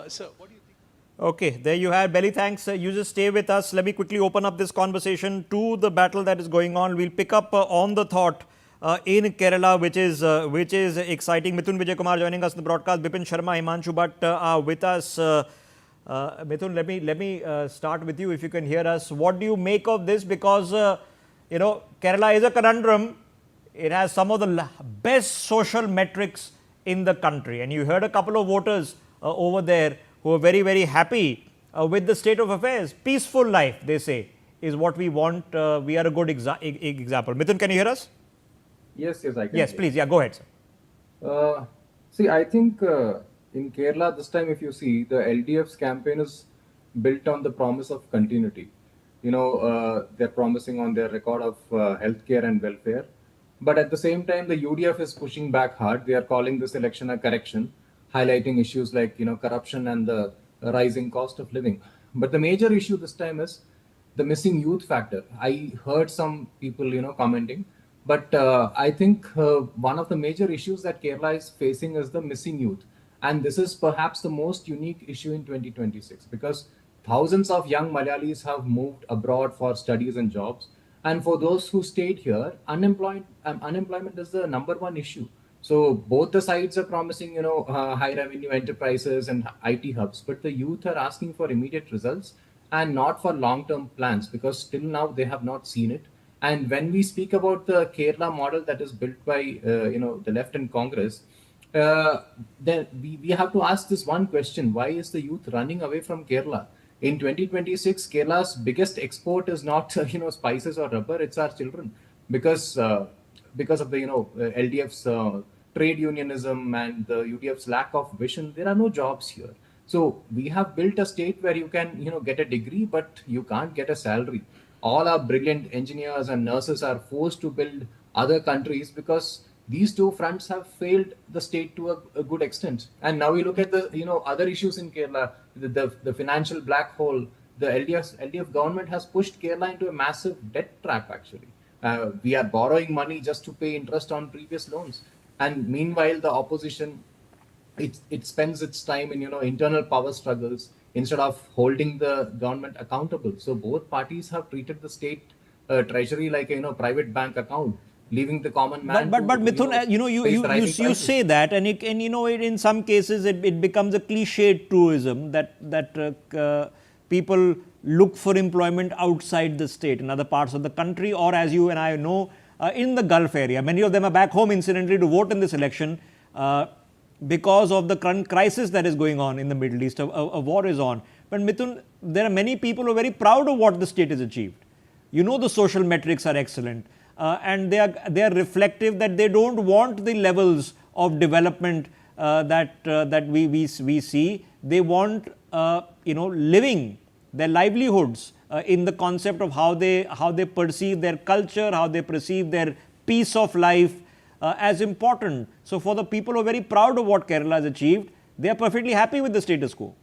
What do you think? Okay, there you have Belly. Thanks. You just stay with us. Let me quickly open up this conversation to the battle that is going on. We'll pick up on the thought in Kerala, which is exciting. Mithun Vijay Kumar joining us in the broadcast. Bipin Sharma, Himanshu Bhatt are with us. Mithun, let me start with you if you can hear us. What do you make of this? Because Kerala is a conundrum. It has some of the best social metrics in the country, and you heard a couple of voters over there who are very, very happy with the state of affairs. Peaceful life, they say, is what we want. We are a good example. Mithun, can you hear us? Yes, I can. Yes, please. Yeah, go ahead, sir. See, I think in Kerala this time, if you see, the LDF's campaign is built on the promise of continuity. They're promising on their record of healthcare and welfare. But at the same time, the UDF is pushing back hard. They are calling this election a correction, highlighting issues like corruption and the rising cost of living. But the major issue this time is the missing youth factor. I heard some people commenting, but I think one of the major issues that Kerala is facing is the missing youth, and this is perhaps the most unique issue in 2026 because thousands of young Malayalis have moved abroad for studies and jobs. And for those who stayed here, unemployment is the number one issue. So both the sides are promising, high revenue enterprises and IT hubs, but the youth are asking for immediate results and not for long-term plans because till now they have not seen it. And when we speak about the Kerala model that is built by, the left and Congress, then we have to ask this one question: why is the youth running away from Kerala? In 2026, Kerala's biggest export is not spices or rubber; it's our children, because of the LDF's trade unionism and the UDF's lack of vision. There are no jobs here. So we have built a state where you can get a degree, but you can't get a salary. All our brilliant engineers and nurses are forced to build other countries because these two fronts have failed the state to a good extent. And now we look at the other issues in Kerala, the financial black hole. The LDF government has pushed Kerala into a massive debt trap. Actually, we are borrowing money just to pay interest on previous loans, and meanwhile the opposition it spends its time in internal power struggles instead of holding the government accountable. So both parties have treated the state treasury like a private bank account, leaving the common man. But Mithun, you say that, and in some cases it becomes a cliched truism that people look for employment outside the state in other parts of the country, or as you and I know, in the Gulf area. Many of them are back home, incidentally, to vote in this election because of the current crisis that is going on in the Middle East. A war is on. But Mithun, there are many people who are very proud of what the state has achieved. The social metrics are excellent. And they are reflective that they don't want the levels of development that we see. They want living their livelihoods in the concept of how they perceive their culture, how they perceive their piece of life as important. So for the people who are very proud of what Kerala has achieved, they are perfectly happy with the status quo.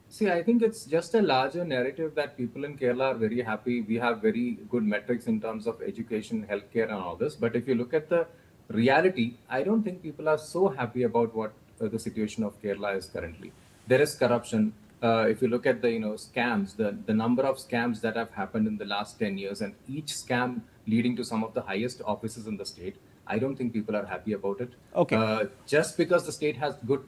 See, I think it's just a larger narrative that people in Kerala are very happy. We have very good metrics in terms of education, healthcare, and all this. But if you look at the reality, I don't think people are so happy about what the situation of Kerala is currently. There is corruption. If you look at the scams, the number of scams that have happened in the last 10 years, and each scam leading to some of the highest offices in the state, I don't think people are happy about it. Okay. Just because the state has good,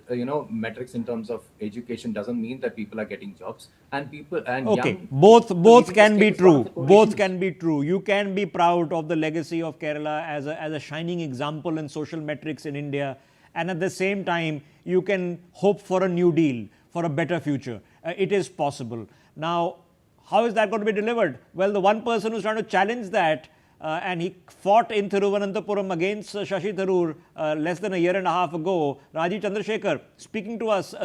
metrics in terms of education doesn't mean that people are getting jobs. And people and okay, both can be true. Both can be true. You can be proud of the legacy of Kerala as a shining example in social metrics in India, and at the same time, you can hope for a new deal, for a better future. It is possible. Now, how is that going to be delivered? Well, the one person who's trying to challenge that, and he fought in Thiruvananthapuram against Shashi Tharoor less than a year and a half ago, Rajiv Chandrasekhar, speaking to us